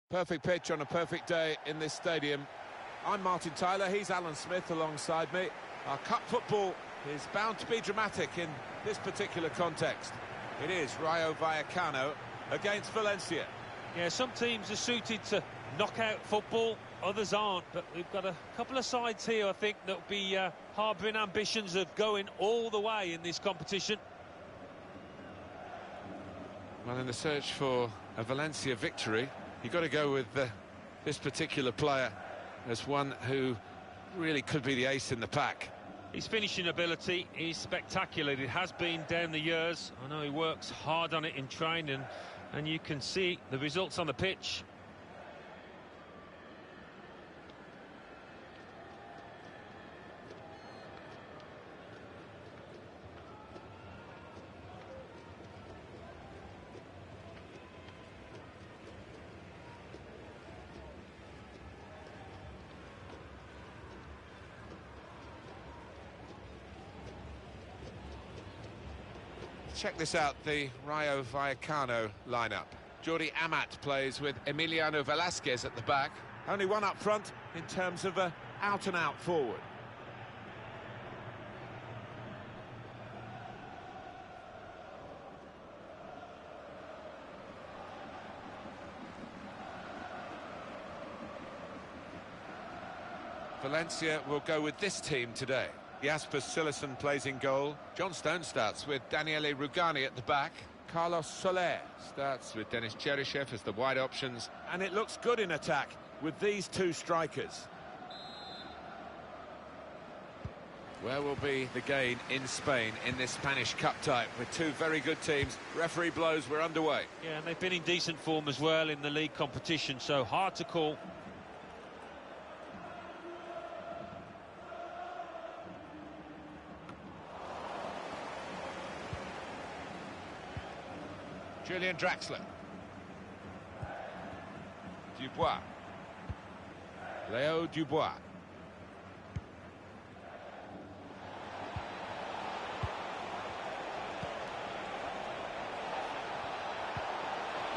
Perfect pitch on a perfect day in this stadium. I'm Martin Tyler, he's Alan Smith alongside me. Our cup football is bound to be dramatic in this particular context. It is Rayo Vallecano against Valencia. Yeah, some teams are suited to knockout football, others aren't, but we've got a couple of sides here, I think, that'll be harbouring ambitions of going all the way in this competition. Well, in the search for a Valencia victory, you've got to go with this particular player as one who really could be the ace in the pack. His finishing ability is spectacular. It has been down the years. I know he works hard on it in training, and you can see the results on the pitch. Check this out, the Rayo Vallecano lineup. Jordi Amat plays with Emiliano Velasquez at the back. Only one up front in terms of a out-and-out forward. Valencia will go with this team today. Jasper Cillessen plays in goal. John Stone starts with Daniele Rugani at the back. Carlos Soler starts with Denis Cheryshev as the wide options. And it looks good in attack with these two strikers. Where will be the gain in Spain in this Spanish Cup tie with two very good teams? Referee blows, we're underway. Yeah, and they've been in decent form as well in the league competition, so hard to call. Julian Draxler. Dubois. Leo Dubois.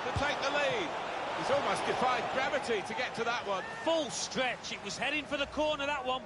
To take the lead. He's almost defied gravity to get to that one. Full stretch. It was heading for the corner, that one.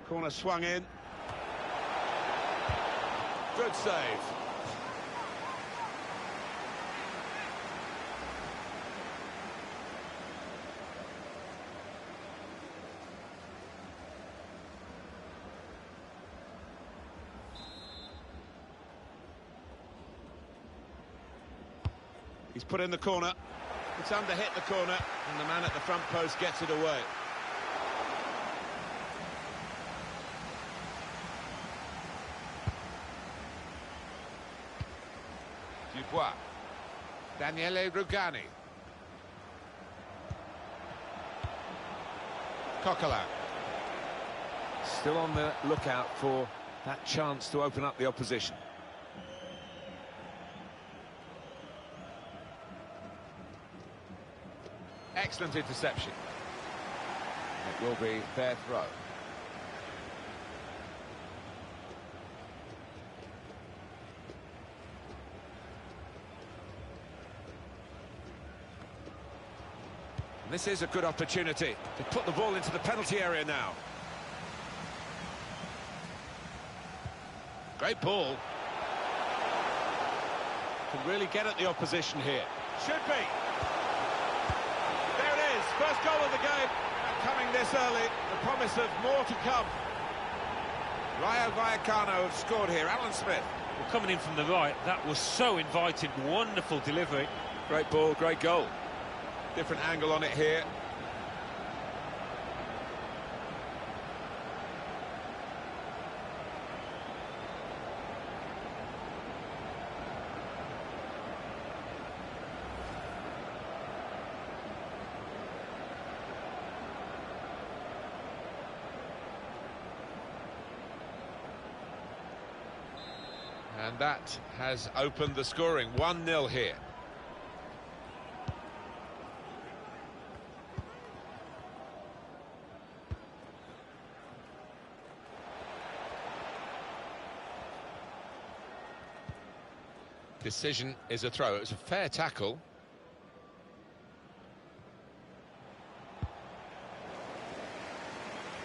Corner swung in. Good save. He's put in the corner. It's under hit the corner, and the man at the front post gets it away. Dubois. Daniele Rugani. Coquelin. Still on the lookout for that chance to open up the opposition. Excellent interception. It will be fair throw. This is a good opportunity to put the ball into the penalty area now. Great ball. Can really get at the opposition here. Should be. There it is, first goal of the game. And coming this early, the promise of more to come. Rayo Vallecano have scored here. Alan Smith. Well, coming in from the right, that was so inviting. Wonderful delivery. Great ball, great goal. Different angle on it here. And that has opened the scoring. 1-0 here. Decision is a throw. It was a fair tackle.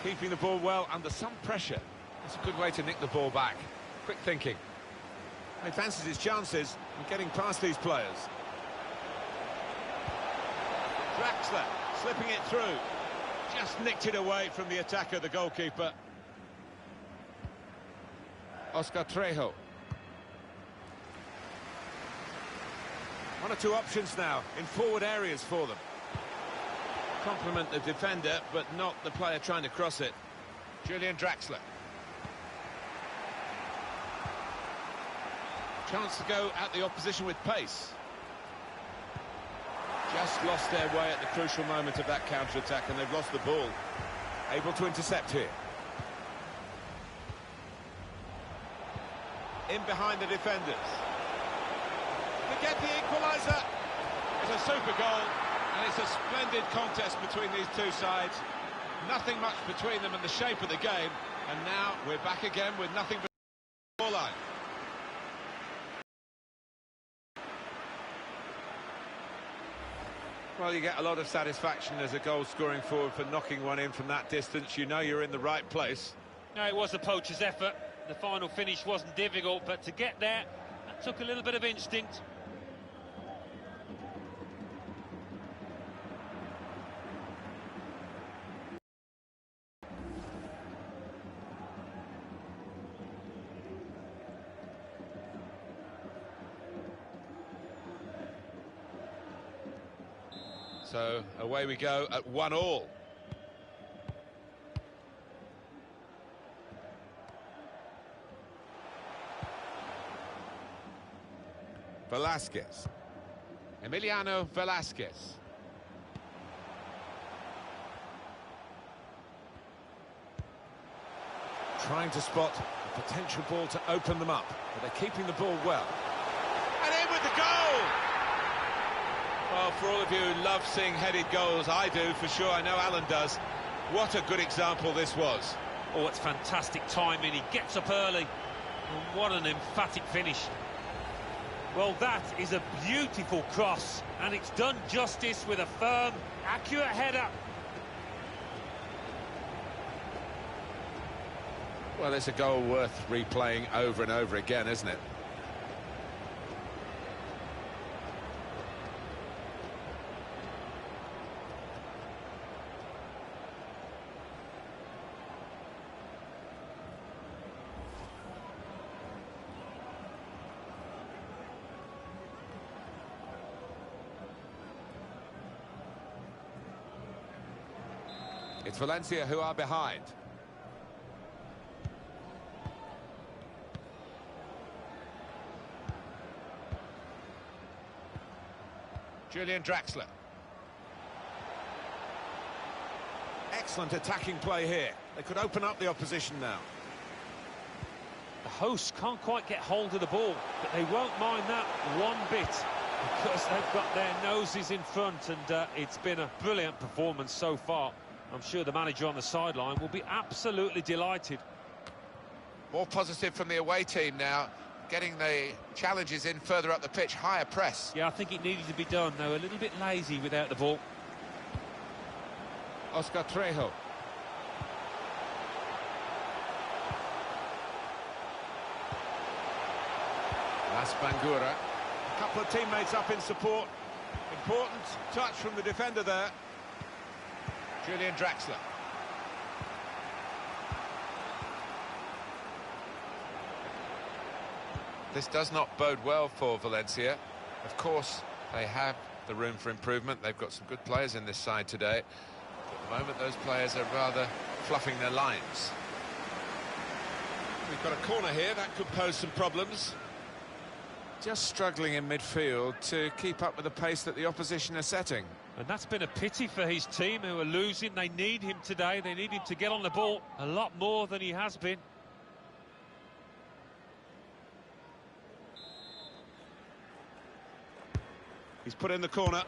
Keeping the ball well under some pressure. It's a good way to nick the ball back. Quick thinking. He fancies his chances of getting past these players. Draxler slipping it through. Just nicked it away from the attacker, the goalkeeper. Oscar Trejo. One or two options now in forward areas for them. Compliment the defender, but not the player trying to cross it. Julian Draxler. Chance to go at the opposition with pace. Just lost their way at the crucial moment of that counter-attack, and they've lost the ball. Able to intercept here. In behind the defenders. To get the equaliser. It's a super goal, and it's a splendid contest between these two sides. Nothing much between them in the shape of the game, and now we're back again with nothing but the scoreline. Well, you get a lot of satisfaction as a goal-scoring forward for knocking one in from that distance. You know you're in the right place. No, it was a poacher's effort. The final finish wasn't difficult, but to get there, that took a little bit of instinct. So away we go at 1-1. Velasquez. Emiliano Velasquez. Trying to spot a potential ball to open them up, but they're keeping the ball well. And in with the goal! Well, for all of you who love seeing headed goals, I do for sure, I know Alan does. What a good example this was. Oh, it's fantastic timing, he gets up early. And what an emphatic finish. Well, that is a beautiful cross, and it's done justice with a firm, accurate header. Well, it's a goal worth replaying over and over again, isn't it? It's Valencia who are behind. Julian Draxler. Excellent attacking play here. They could open up the opposition now. The hosts can't quite get hold of the ball, but they won't mind that one bit because they've got their noses in front, and it's been a brilliant performance so far. I'm sure the manager on the sideline will be absolutely delighted. More positive from the away team now, getting the challenges in further up the pitch, higher press. Yeah, I think it needed to be done. They were a little bit lazy without the ball. Oscar Trejo. Las Bangura. A couple of teammates up in support. Important touch from the defender there. Julian Draxler. This does not bode well for Valencia. Of course, they have the room for improvement. They've got some good players in this side today. But at the moment, those players are rather fluffing their lines. We've got a corner here. That could pose some problems. Just struggling in midfield to keep up with the pace that the opposition are setting. And that's been a pity for his team, who are losing. They need him today. They need him to get on the ball a lot more than he has been. He's put in the corner.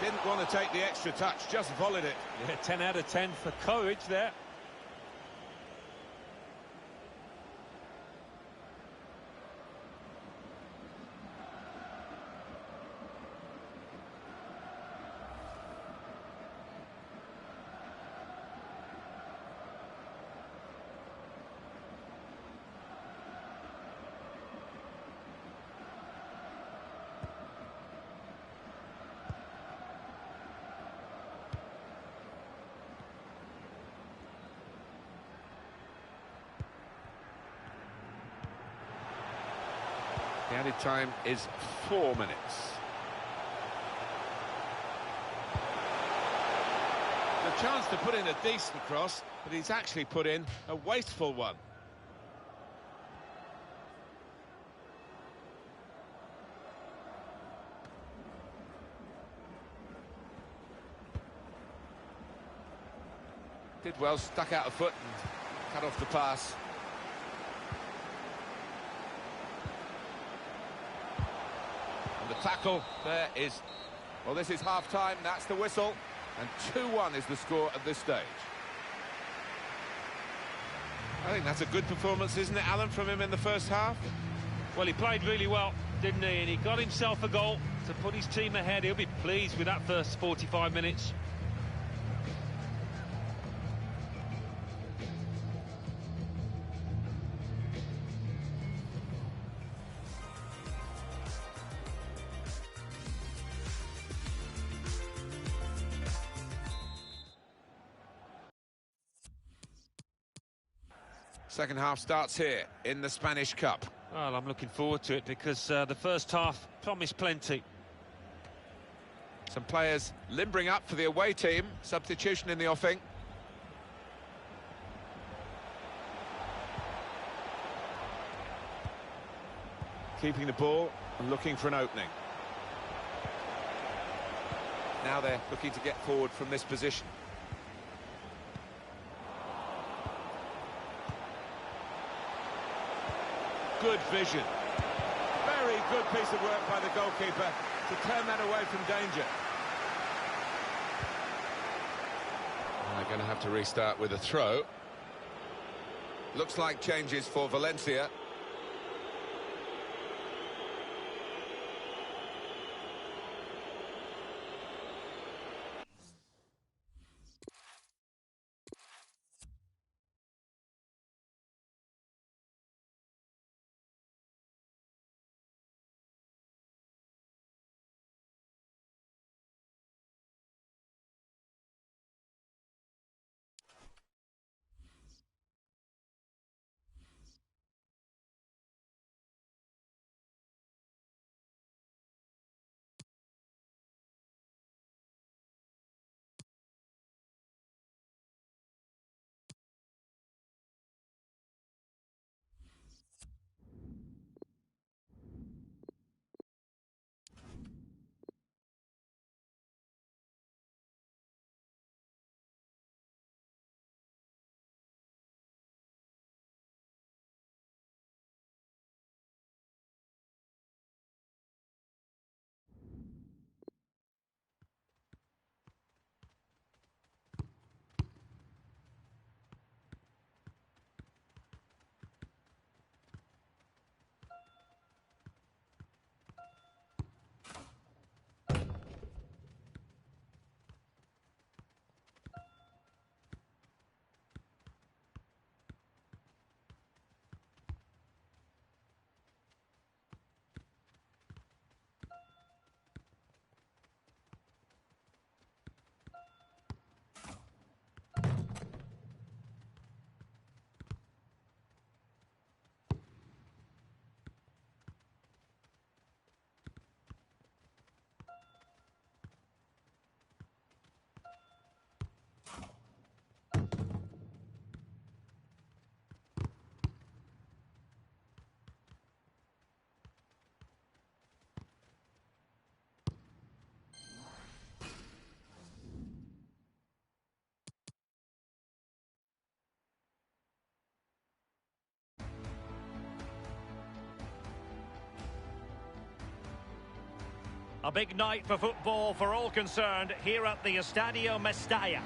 Didn't want to take the extra touch, just volleyed it. Yeah, 10 out of 10 for courage there. The added time is 4 minutes. The chance to put in a decent cross, but he's actually put in a wasteful one. Did well, stuck out a foot and cut off the pass. The tackle there is, well, this is half-time, that's the whistle, and 2-1 is the score at this stage. I think that's a good performance, isn't it, Alan, from him in the first half? Well, he played really well, didn't he? And he got himself a goal to put his team ahead. He'll be pleased with that first 45 minutes. Second half starts here in the Spanish Cup. Well, I'm looking forward to it because the first half promised plenty. Some players limbering up for the away team. Substitution in the offing. Keeping the ball and looking for an opening. Now they're looking to get forward from this position. Good vision. Very good piece of work by the goalkeeper to turn that away from danger. And they're going to have to restart with a throw. Looks like changes for Valencia. A big night for football for all concerned here at the Estadio Mestalla.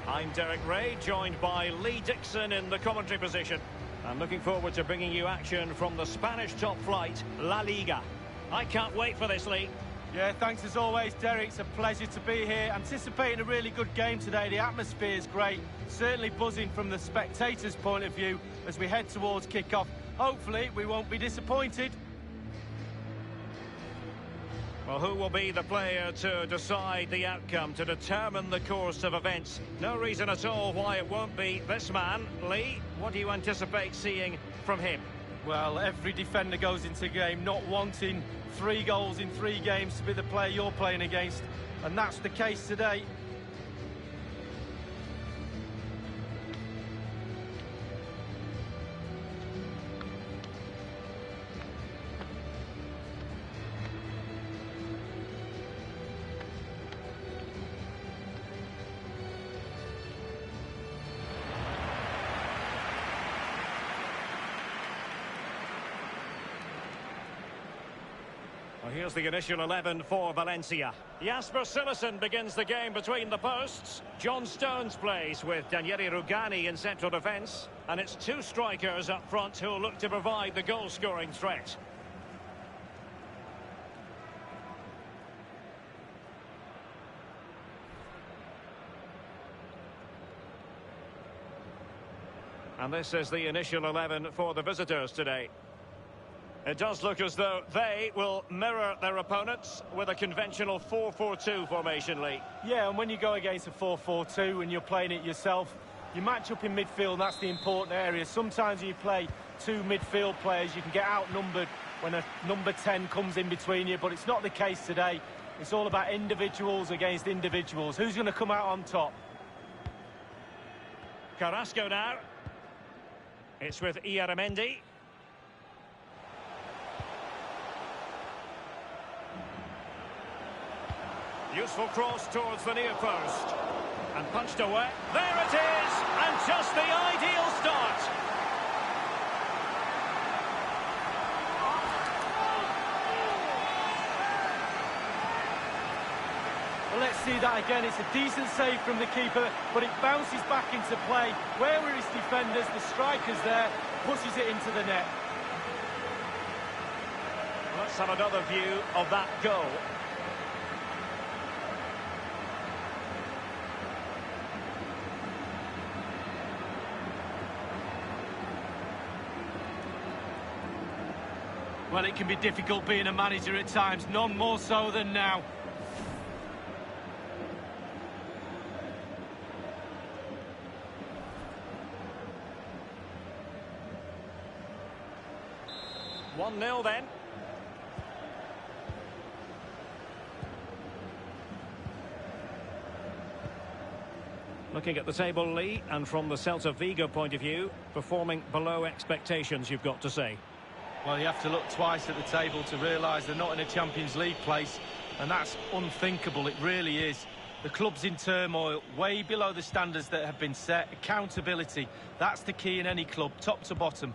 I'm Derek Ray, joined by Lee Dixon in the commentary position. I'm looking forward to bringing you action from the Spanish top flight, La Liga. I can't wait for this, Lee. Yeah, thanks as always, Derek. It's a pleasure to be here. Anticipating a really good game today. The atmosphere is great. Certainly buzzing from the spectators' point of view as we head towards kick-off. Hopefully, we won't be disappointed. Well, who will be the player to decide the outcome, to determine the course of events? No reason at all why it won't be this man. Lee, what do you anticipate seeing from him? Well, every defender goes into a game not wanting 3 goals in 3 games to be the player you're playing against, and that's the case today. Well, here's the initial 11 for Valencia. Jasper Cillessen begins the game between the posts. John Stones plays with Janeiro Rugani in central defence. And it's 2 strikers up front who'll look to provide the goal-scoring threat. And this is the initial 11 for the visitors today. It does look as though they will mirror their opponents with a conventional 4-4-2 formation, Lee. Yeah, and when you go against a 4-4-2 and you're playing it yourself, you match up in midfield, and that's the important area. Sometimes you play 2 midfield players, you can get outnumbered when a number 10 comes in between you, but it's not the case today. It's all about individuals against individuals. Who's going to come out on top? Carrasco now. It's with Ieramendi. Useful cross towards the near post. And punched away. There it is! And just the ideal start. Well, let's see that again. It's a decent save from the keeper, but it bounces back into play. Where were his defenders? The striker's there, pushes it into the net. Let's have another view of that goal. Well, it can be difficult being a manager at times, none more so than now. One 0 then. Looking at the table, Lee, and from the Celta Vigo point of view, performing below expectations, you've got to say. Well, you have to look twice at the table to realise they're not in a Champions League place, and that's unthinkable, it really is. The club's in turmoil, way below the standards that have been set. Accountability, that's the key in any club, top to bottom.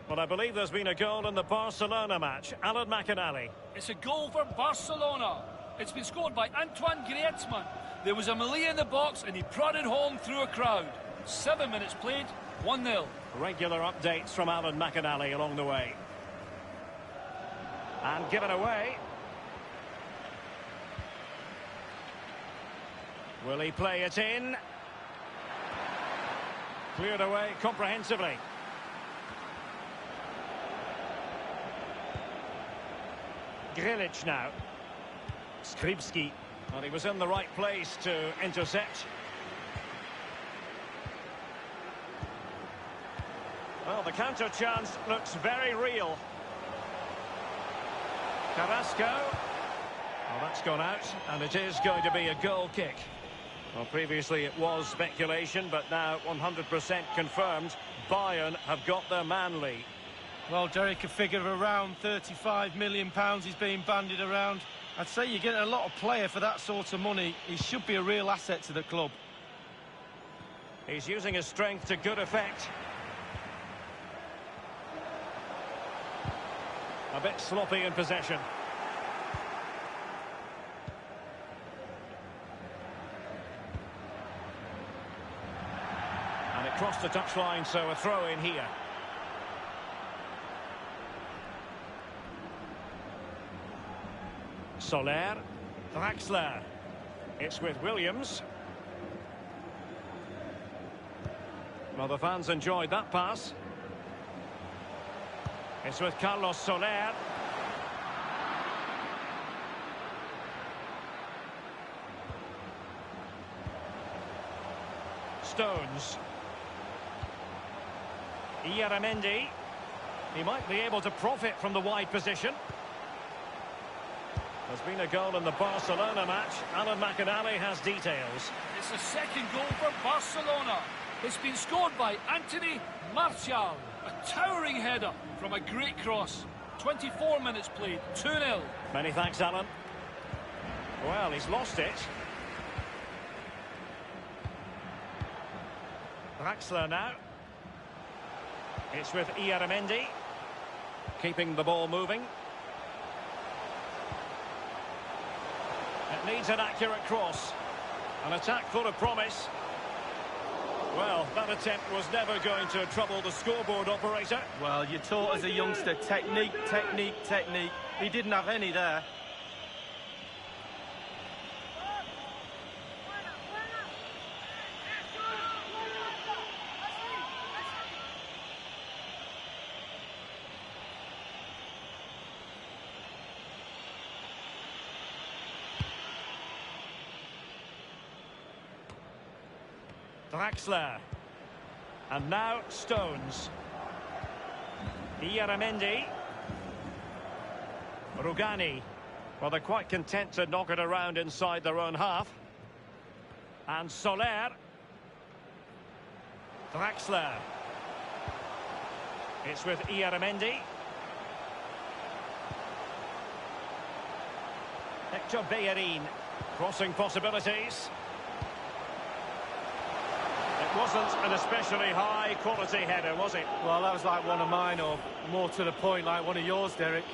Well, I believe there's been a goal in the Barcelona match. Alan McInally. It's a goal for Barcelona. It's been scored by Antoine Griezmann. There was a melee in the box and he prodded home through a crowd. 7 minutes played, 1-0. Regular updates from Alan McInally along the way. And given away. Will he play it in? Cleared away comprehensively. Grilic now. Skripski. Well, he was in the right place to intercept. Well, the counter chance looks very real. Carrasco. Well, that's gone out, and it is going to be a goal kick. Well, previously it was speculation, but now 100% confirmed. Bayern have got their man, Lee. Well, Derek, a figure of around £35 million is being bandied around. I'd say you're getting a lot of player for that sort of money. He should be a real asset to the club. He's using his strength to good effect. A bit sloppy in possession. across the touchline, so a throw in here. Soler, Draxler. It's with Williams. Well, the fans enjoyed that pass. It's with Carlos Soler. Stones. Ieramendi. He might be able to profit from the wide position. There's been a goal in the Barcelona match. Alan McInally has details. It's the second goal for Barcelona. It's been scored by Anthony Martial. A towering header from a great cross. 24 minutes played, 2-0. Many thanks, Alan. Well, he's lost it. Draxler now. It's with Ieramendi. Keeping the ball moving. It needs an accurate cross. An attack full of promise. Well, that attempt was never going to trouble the scoreboard operator. Well, you're taught as a youngster, technique, technique, technique. He didn't have any there. Draxler. And now Stones. Ieramendi. Rugani. Well, they're quite content to knock it around inside their own half. And Soler. Draxler. It's with Ieramendi. Hector Bellerin. Crossing possibilities. It wasn't an especially high-quality header, was it? Well, that was like one of mine, or more to the point, like one of yours, Derek.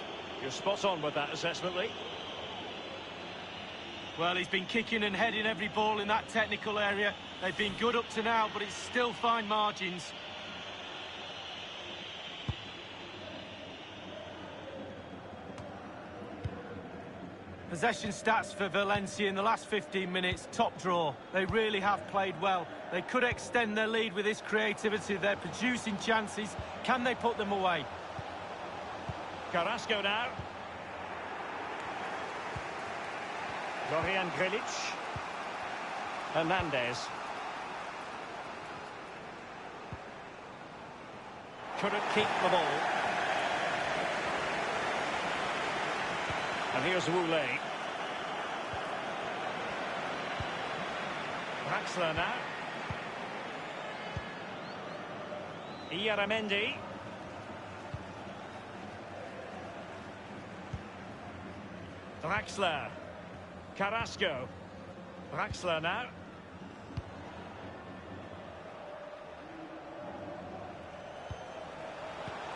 You're spot on with that assessment, Lee. Well, he's been kicking and heading every ball in that technical area. They've been good up to now, but it's still fine margins. Possession stats for Valencia in the last 15 minutes, top draw. They really have played well. They could extend their lead with this creativity. They're producing chances. Can they put them away? Carrasco now. Florian Grilic. Hernandez. Couldn't keep the ball. And here's Woolley. Draxler now. Ieramendi. Draxler. Carrasco. Draxler now.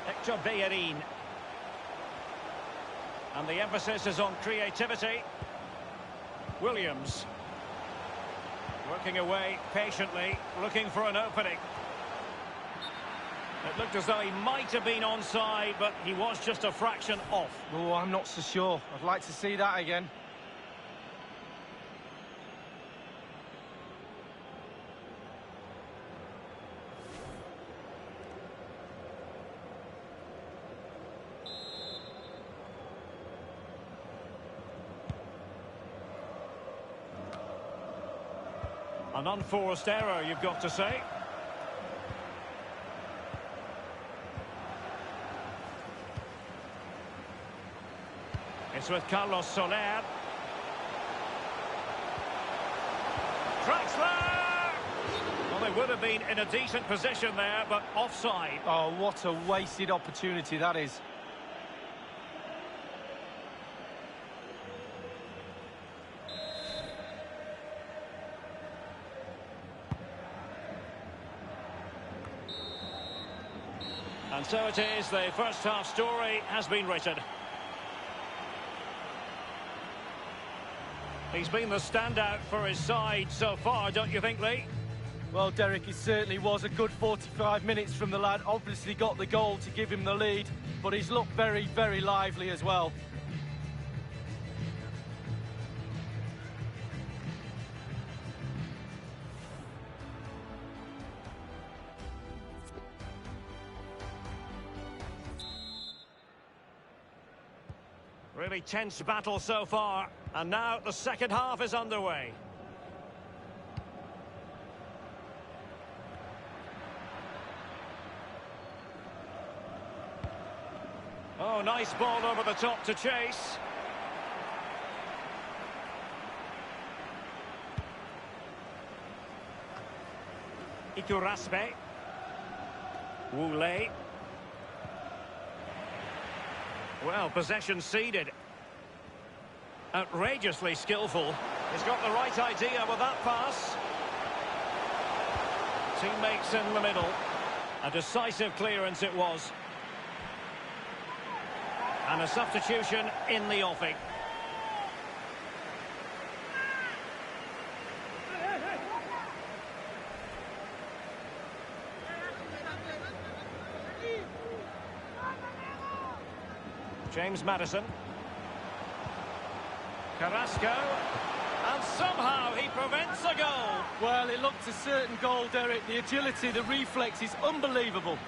Hector Bellerin. And the emphasis is on creativity. Williams. Working away patiently, looking for an opening. It looked as though he might have been onside, but he was just a fraction off. Oh, I'm not so sure. I'd like to see that again. An unforced error, you've got to say. It's with Carlos Soler. Draxler! Well, they would have been in a decent position there, but offside. Oh, what a wasted opportunity that is. And so it is, the first half story has been written. He's been the standout for his side so far, don't you think, Lee? Well, Derek, it certainly was a good 45 minutes from the lad. Obviously got the goal to give him the lead, but he's looked very, very lively as well. Really tense battle so far, and now the second half is underway. Oh, nice ball over the top to chase. Iturraspe. Woulé. Well, possession ceded. Outrageously skillful. He's got the right idea with that pass. Teammates in the middle. A decisive clearance it was. And a substitution in the offing. James Maddison. Carrasco. And somehow he prevents a goal. Well, it looked a certain goal, Derek. The agility, the reflex is unbelievable.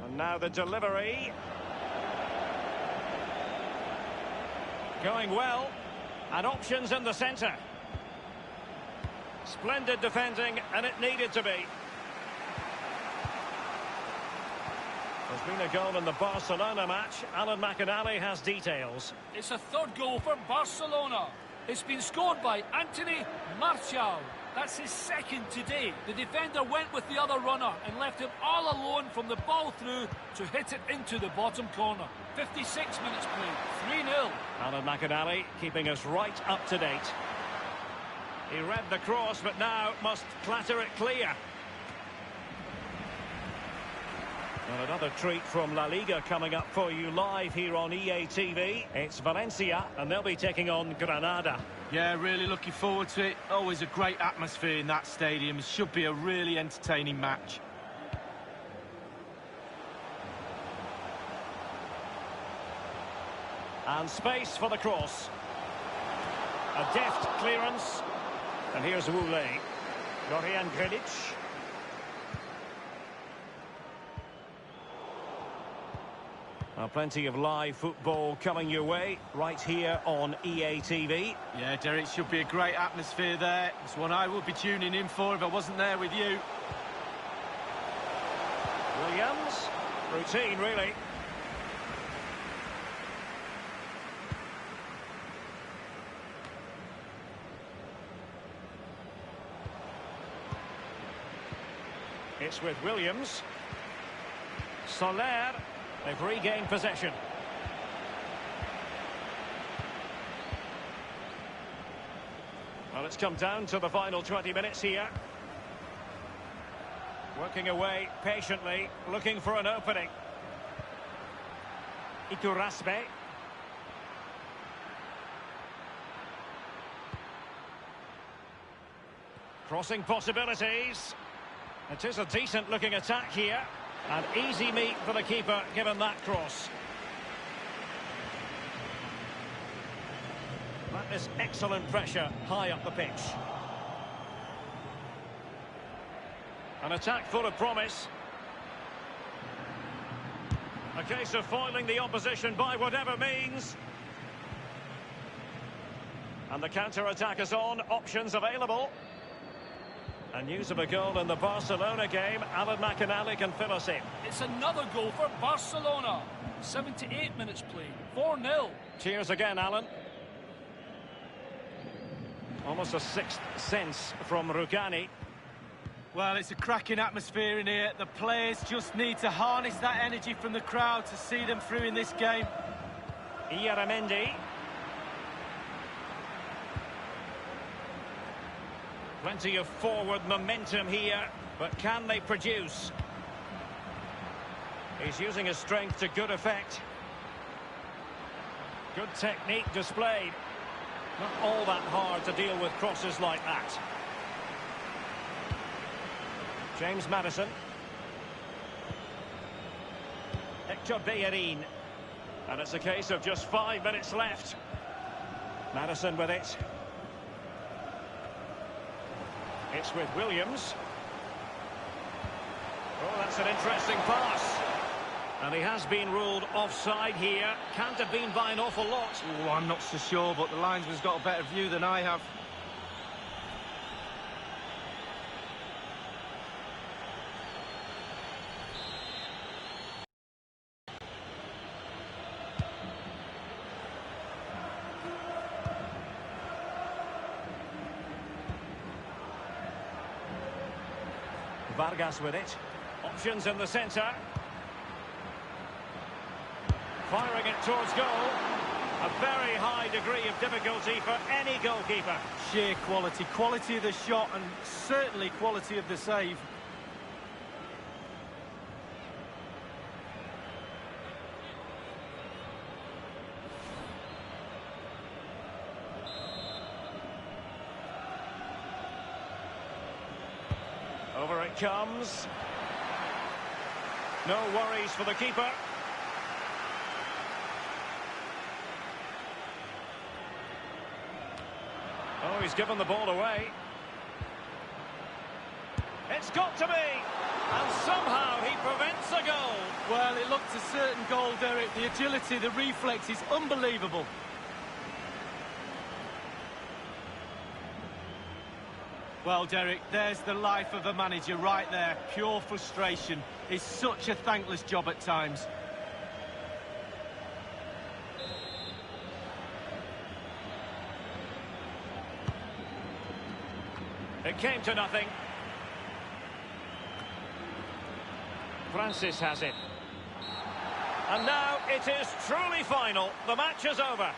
And now the delivery. Going well, and options in the centre. Splendid defending, and it needed to be. There's been a goal in the Barcelona match. Alan McInally has details. It's a third goal for Barcelona. It's been scored by Anthony Martial. That's his second today. The defender went with the other runner and left him all alone from the ball through to hit it into the bottom corner. 56 minutes played, 3-0. Alan McInally keeping us right up to date. He read the cross, but now must clatter it clear. Well, another treat from La Liga coming up for you live here on EA TV. It's Valencia, and they'll be taking on Granada. Yeah, really looking forward to it. Always a great atmosphere in that stadium. It should be a really entertaining match. And space for the cross. A deft clearance. And here's Woulé. Dorian Gredic. Plenty of live football coming your way right here on EA TV. Yeah, Derek, should be a great atmosphere there. It's one I would be tuning in for if I wasn't there with you. Williams. Routine, really. It's with Williams. Soler. They've regained possession. Well, it's come down to the final 20 minutes here. Working away patiently, looking for an opening. Iturraspe. Crossing possibilities. It is a decent-looking attack here. An easy meet for the keeper, given that cross. That is excellent pressure high up the pitch. An attack full of promise. A case of foiling the opposition by whatever means. And the counter-attack is on, options available. And news of a goal in the Barcelona game. Alan McInally can fill us in. It's another goal for Barcelona. 78 minutes played, 4-0. Cheers again, Alan. Almost a sixth sense from Rugani. Well, it's a cracking atmosphere in here. The players just need to harness that energy from the crowd to see them through in this game. Ieramendi. Plenty of forward momentum here. But can they produce? He's using his strength to good effect. Good technique displayed. Not all that hard to deal with crosses like that. James Maddison. Hector Bellerin. And it's a case of just 5 minutes left. Maddison with it. It's with Williams. Oh, that's an interesting pass. And he has been ruled offside here. Can't have been by an awful lot. Oh, I'm not so sure, but the linesman's got a better view than I have. Vargas with it. Options in the centre. Firing it towards goal. A very high degree of difficulty for any goalkeeper. Sheer quality. Quality of the shot and certainly quality of the save. Over it comes. No worries for the keeper. Oh, he's given the ball away. It's got to be! And somehow he prevents a goal. Well, it looked a certain goal, Derek. The agility, the reflex is unbelievable. Well, Derek, there's the life of a manager right there. Pure frustration. It's such a thankless job at times. It came to nothing. Francis has it. And now it is truly final. The match is over.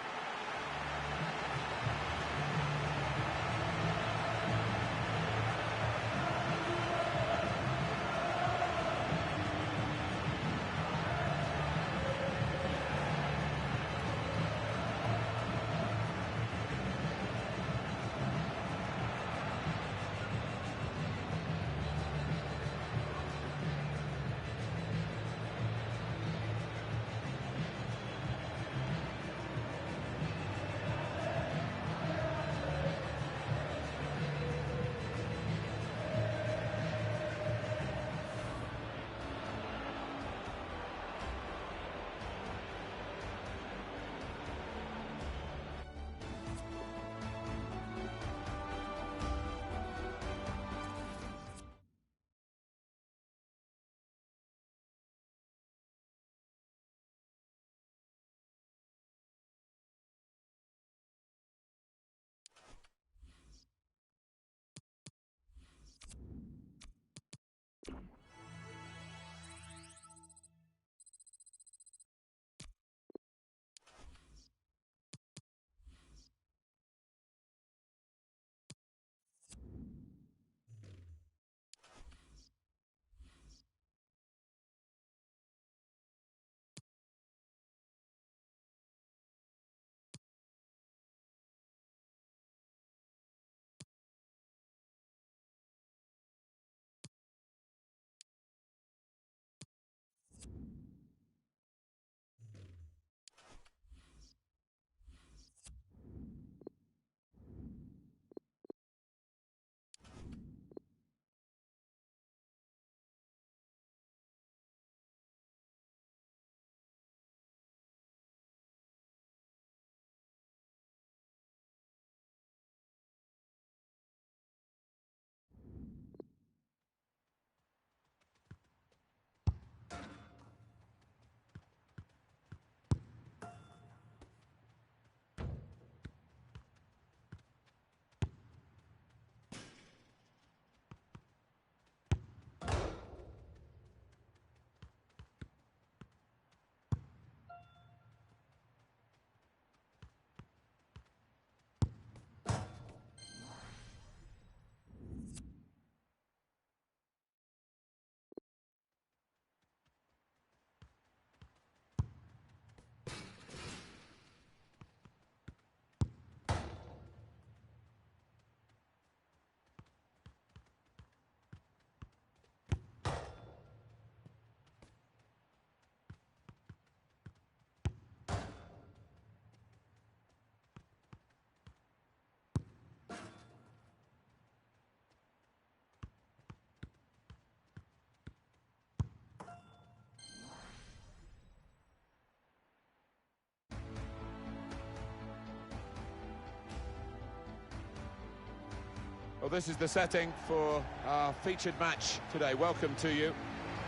Well, this is the setting for our featured match today. Welcome to you.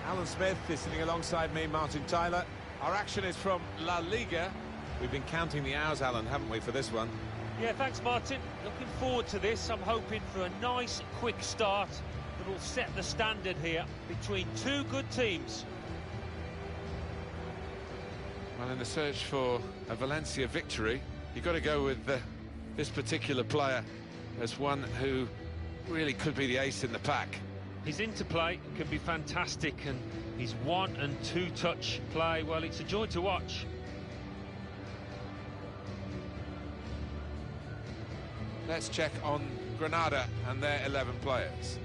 Alan Smith is sitting alongside me, Martin Tyler. Our action is from La Liga. We've been counting the hours, Alan, haven't we, for this one? Yeah, thanks, Martin. Looking forward to this. I'm hoping for a nice, quick start that will set the standard here between two good teams. Well, in the search for a Valencia victory, you've got to go with this particular player as one who really could be the ace in the pack. His interplay can be fantastic, and his one- and two-touch play, well, it's a joy to watch. Let's check on Granada and their 11 players.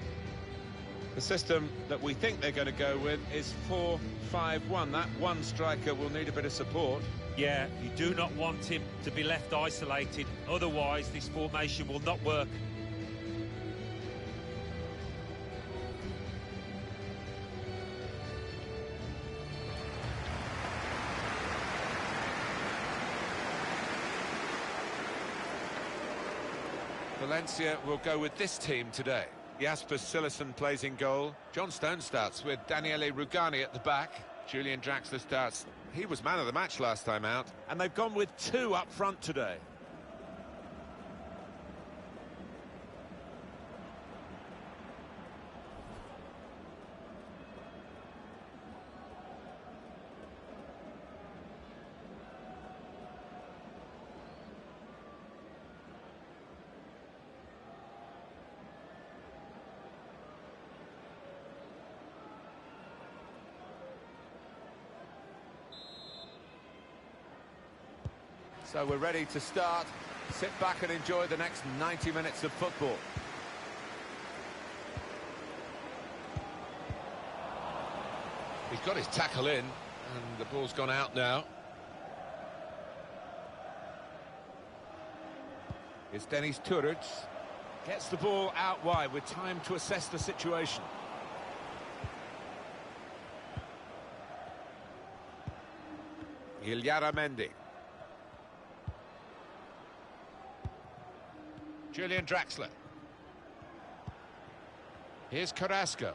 The system that we think they're going to go with is 4-5-1. That one striker will need a bit of support. Yeah, you do not want him to be left isolated, otherwise this formation will not work. Valencia will go with this team today. Jasper Cillessen plays in goal. John Stones starts with Daniele Rugani at the back. Julian Draxler starts. He was man of the match last time out. And they've gone with two up front today. So we're ready to start. Sit back and enjoy the next 90 minutes of football. He's got his tackle in, and the ball's gone out now. It's Dennis Turric. Gets the ball out wide with time to assess the situation. Illarramendi. Julian Draxler. Here's Carrasco.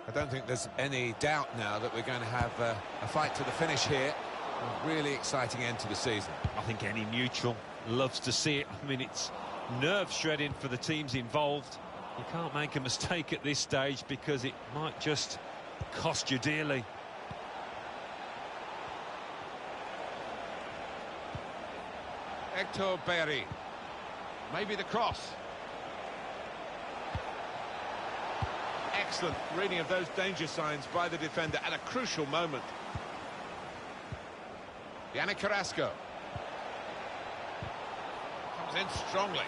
I don't think there's any doubt now that we're going to have a fight to the finish here. A really exciting end to the season. I think any neutral loves to see it. I mean, it's nerve-shredding for the teams involved. You can't make a mistake at this stage because it might just cost you dearly. Hector Berry. Maybe the cross. Excellent reading of those danger signs by the defender at a crucial moment. Yannick Carrasco. Comes in strongly.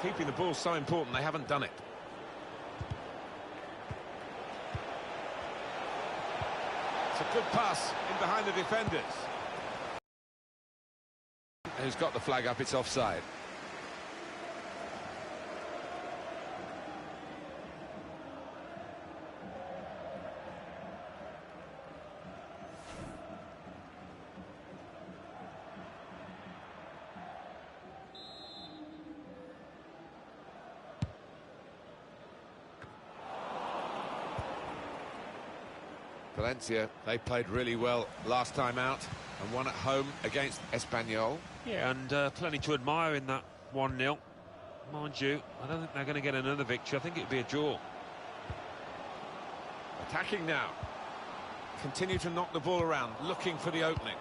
Keeping the ball so important, they haven't done it. It's a good pass in behind the defenders. Who's got the flag up? It's offside. Valencia, they played really well last time out and won at home against Espanyol. Yeah, and plenty to admire in that 1-0. Mind you, I don't think they're going to get another victory. I think it'd be a draw. Attacking now. Continue to knock the ball around, looking for the opening.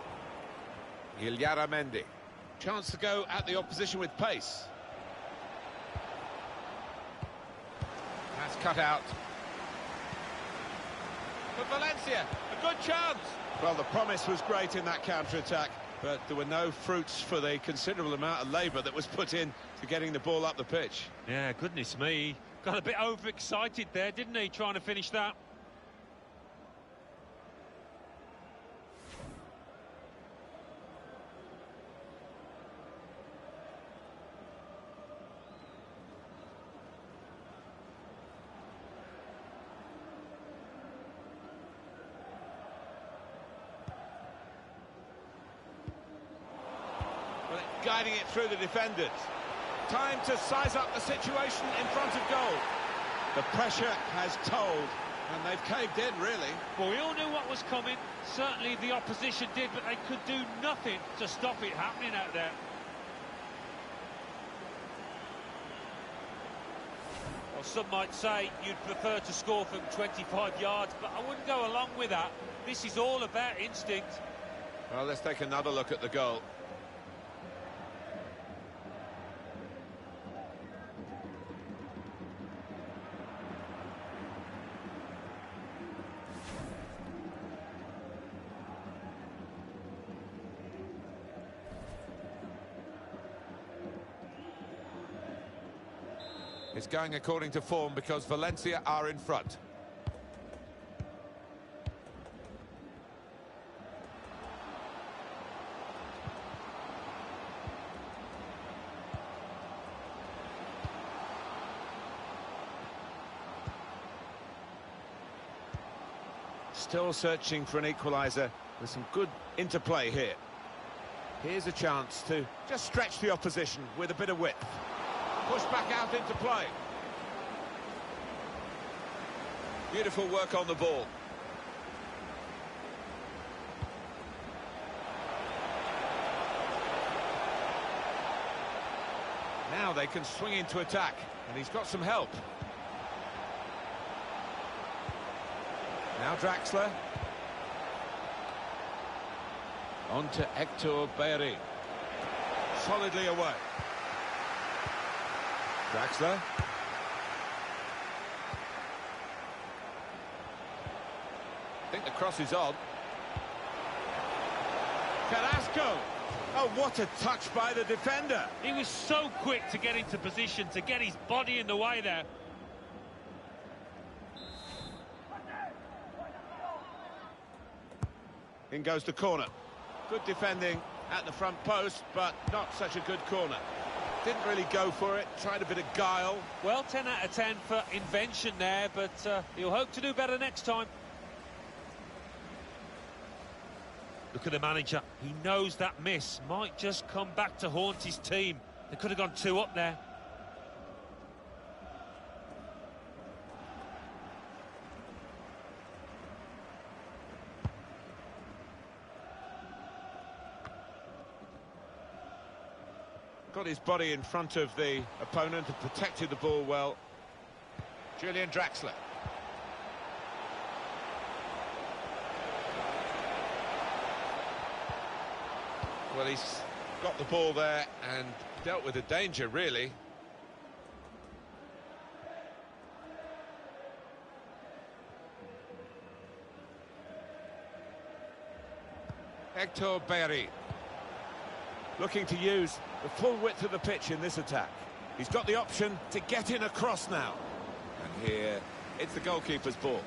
Illarramendi. Chance to go at the opposition with pace. That's cut out. But Valencia, a good chance. Well, the promise was great in that counter-attack, but there were no fruits for the considerable amount of labour that was put in to getting the ball up the pitch. Yeah, goodness me. Got a bit overexcited there, didn't he, trying to finish that? guiding it through the defenders. Time to size up the situation in front of goal. The pressure has told, and they've caved in, really. Well, we all knew what was coming. Certainly the opposition did, but they could do nothing to stop it happening out there. Well, some might say you'd prefer to score from 25 yards, but I wouldn't go along with that. This is all about instinct. Well, let's take another look at the goal. It's going according to form because Valencia are in front. Still searching for an equaliser with some good interplay here. Here's a chance to just stretch the opposition with a bit of width. Push back out into play. Beautiful work on the ball. Now they can swing into attack, and he's got some help. Now Draxler. On to Hector Bellerin. Solidly away. Draxler. I think the cross is on. Carrasco. Oh, what a touch by the defender. He was so quick to get into position, to get his body in the way there. In goes the corner. Good defending at the front post, but not such a good corner. Didn't really go for it, tried a bit of guile. Well, 10 out of 10 for invention there, but he'll hope to do better next time. Look at the manager. He knows that miss might just come back to haunt his team. They could have gone 2 up there. Got his body in front of the opponent and protected the ball well. Julian Draxler. Well, he's got the ball there and dealt with the danger, really. Hector Bellerin. Looking to use the full width of the pitch in this attack. He's got the option to get in across now. And here, it's the goalkeeper's ball.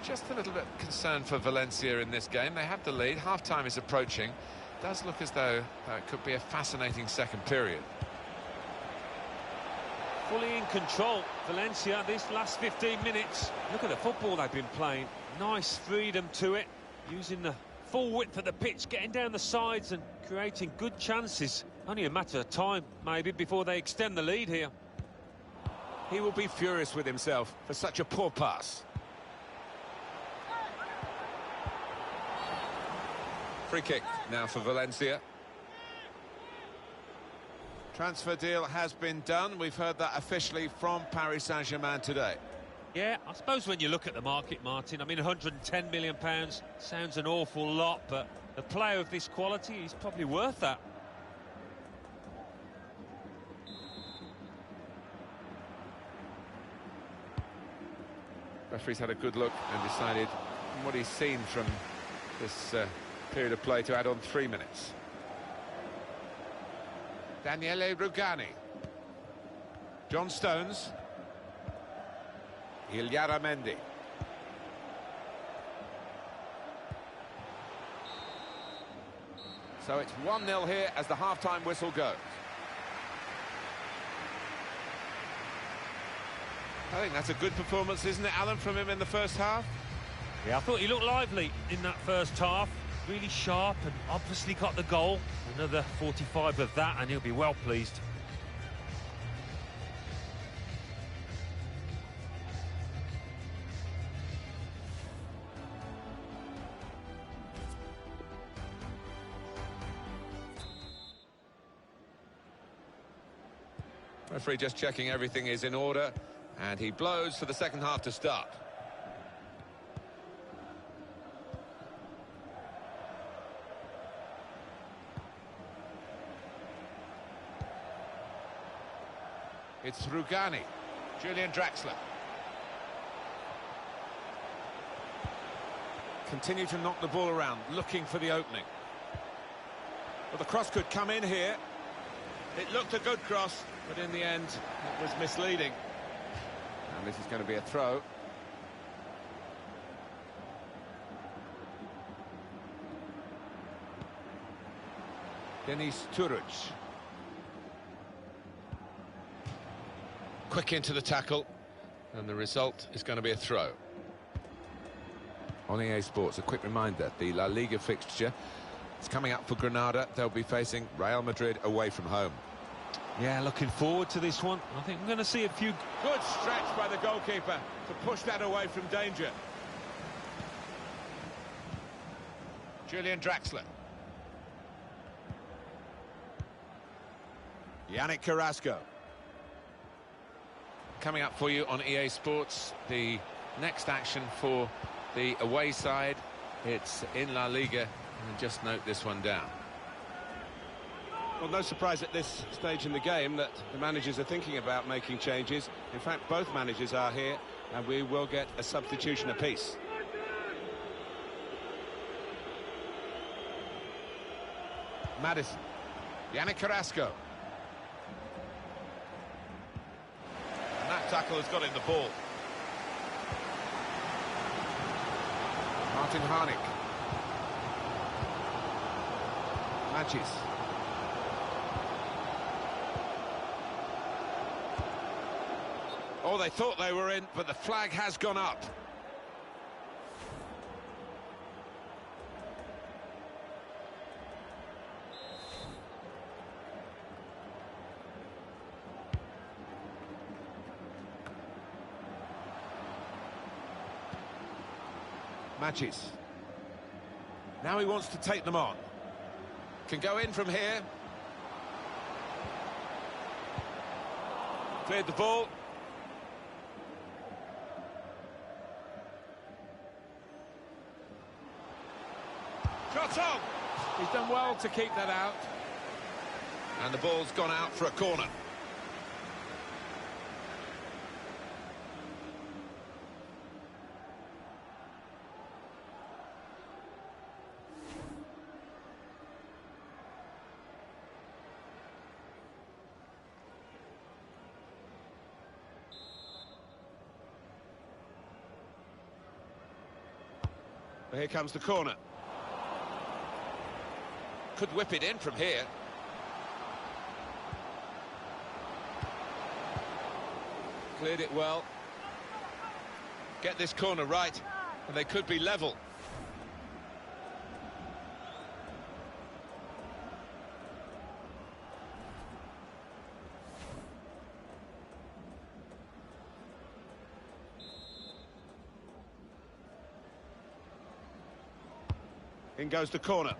Just a little bit concerned for Valencia in this game. They have the lead. Half-time is approaching. Does look as though it could be a fascinating second period. Fully in control, Valencia, this last 15 minutes. Look at the football they've been playing. Nice freedom to it, using the full width of the pitch, getting down the sides and creating good chances. Only a matter of time, maybe, before they extend the lead here. He will be furious with himself for such a poor pass. Free kick now for Valencia. Transfer deal has been done. We've heard that officially from Paris Saint-Germain today. Yeah, I suppose when you look at the market, Martin, I mean, £110 million sounds an awful lot, but a player of this quality is probably worth that. Referee's had a good look and decided from what he's seen from this period of play to add on 3 minutes. Daniele Rugani. John Stones. Illaramendi. So it's 1-0 here as the half-time whistle goes. I think that's a good performance, isn't it, Alan, from him in the first half? Yeah, I thought he looked lively in that first half. really sharp and obviously got the goal. Another 45 of that and he'll be well pleased. Referee just checking everything is in order, and he blows for the second half to start. It's Rugani, Julian Draxler. Continue to knock the ball around, looking for the opening. Well, the cross could come in here. It looked a good cross, but in the end, it was misleading. And this is going to be a throw. Denis Turuc. Quick into the tackle, and the result is going to be a throw. On EA Sports, a quick reminder, the La Liga fixture is coming up for Granada. They'll be facing Real Madrid away from home. Yeah, looking forward to this one. I think we're going to see a few... Good stretch by the goalkeeper to push that away from danger. Julian Draxler. Yannick Carrasco. Coming up for you on EA Sports, the next action for the away side. It's in La Liga, and just note this one down. Well, no surprise at this stage in the game that the managers are thinking about making changes. In fact, both managers are here, and we will get a substitution apiece. Madison. Yannick Carrasco. And that tackle has got in the ball. Martin Harnik. Matches. Oh, they thought they were in, but the flag has gone up. Matches. Now he wants to take them on. Can go in from here. Cleared the ball. Shot on! He's done well to keep that out. And the ball's gone out for a corner. Here comes the corner. Could whip it in from here. Cleared it well. Get this corner right, and they could be level. In goes the corner.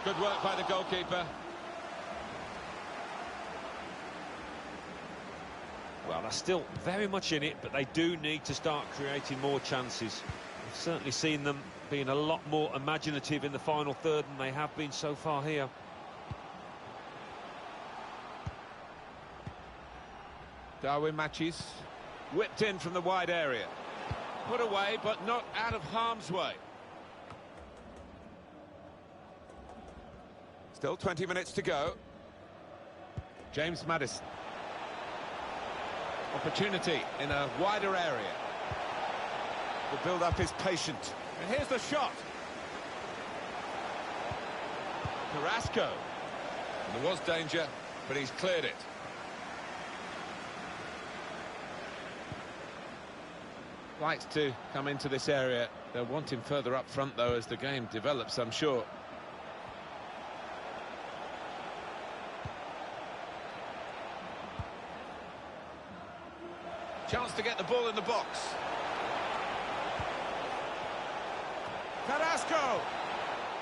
Good work by the goalkeeper. Well, they're still very much in it, but they do need to start creating more chances. We've certainly seen them being a lot more imaginative in the final third than they have been so far here. Darwin Matches. Whipped in from the wide area. Put away, but not out of harm's way. Still 20 minutes to go. James Madison. Opportunity in a wider area. The build-up is patient. And here's the shot. Carrasco. And there was danger, but he's cleared it. Likes to come into this area They'll want him further up front, though, as the game develops, I'm sure. Chance to get the ball in the box. Carrasco!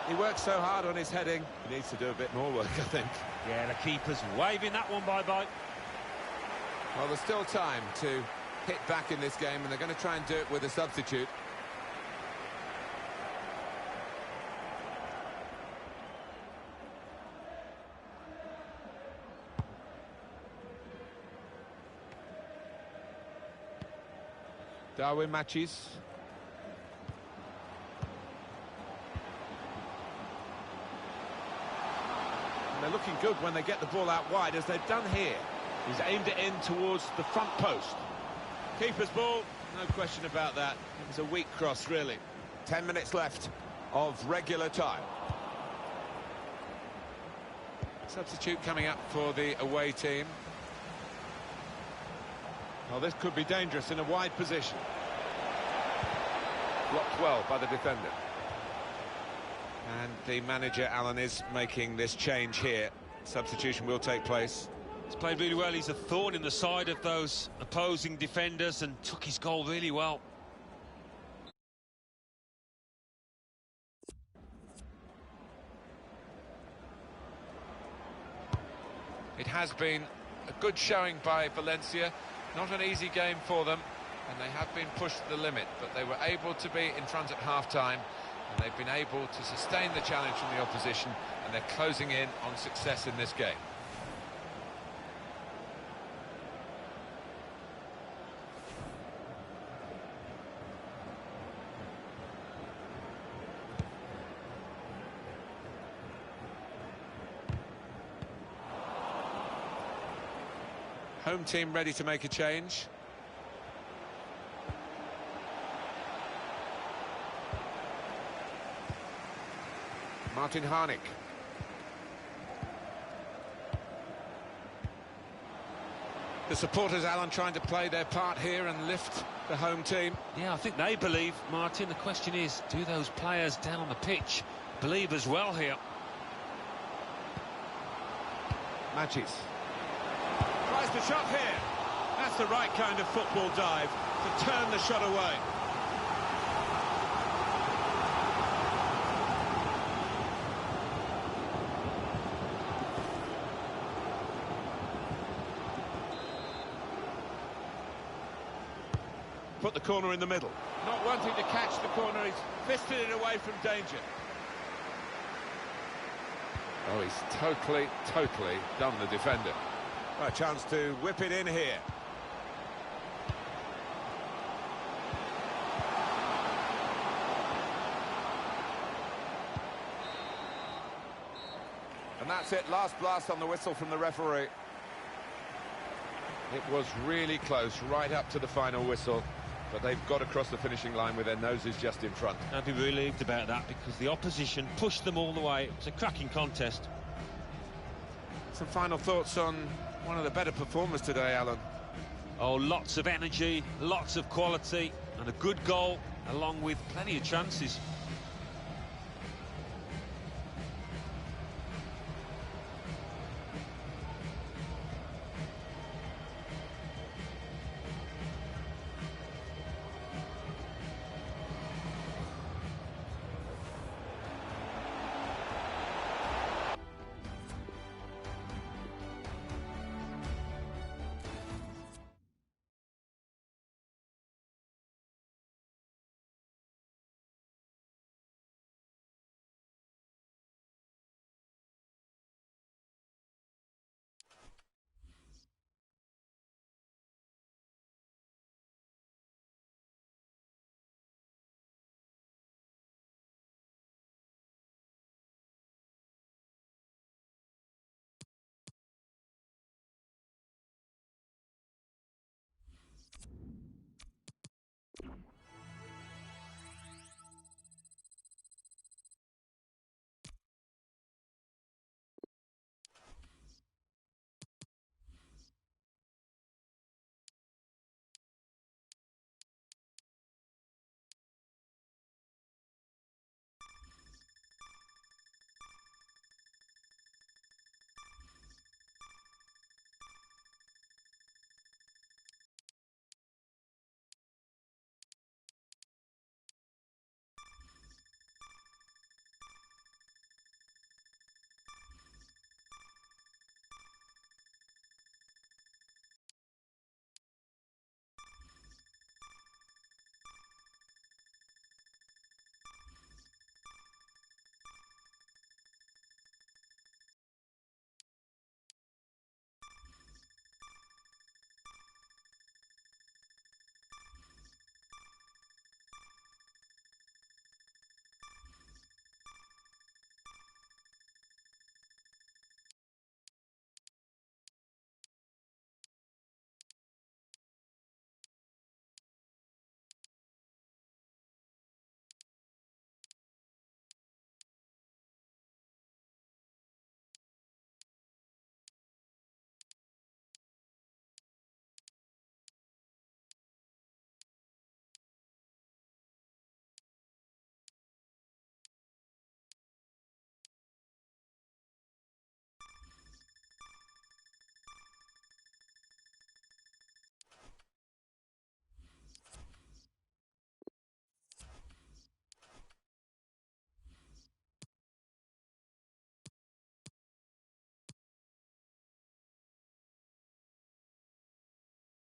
He works so hard on his heading. He needs to do a bit more work, I think. Yeah, the keeper's waving that one bye-bye. Well, there's still time to hit back in this game, and they're going to try and do it with a substitute. Darwin matches. And they're looking good when they get the ball out wide, as they've done here. He's aimed it in towards the front post. Keeper's ball, no question about that. It was a weak cross, really. 10 minutes left of regular time. Substitute coming up for the away team. Well, this could be dangerous in a wide position. Blocked well by the defender. And the manager, Alan, is making this change here. Substitution will take place. He's played really well. He's a thorn in the side of those opposing defenders and took his goal really well. It has been a good showing by Valencia. Not an easy game for them, and they have been pushed to the limit, but they were able to be in front at half-time, and they've been able to sustain the challenge from the opposition, and they're closing in on success in this game. Home team ready to make a change. Martin Harnik. The supporters, Alan, trying to play their part here and lift the home team. Yeah, I think they believe, Martin. The question is, do those players down on the pitch believe as well here? Matches. Tries the shot here. That's the right kind of football dive to turn the shot away. Put the corner in the middle. Not wanting to catch the corner, he's fisted it away from danger. Oh, he's totally done the defender. A chance to whip it in here. And that's it, last blast on the whistle from the referee. It was really close, right up to the final whistle, but they've got across the finishing line with their noses just in front. I'd be relieved about that because the opposition pushed them all the way. It was a cracking contest. Some final thoughts on one of the better performers today, Alan? Oh, lots of energy, lots of quality, and a good goal, along with plenty of chances.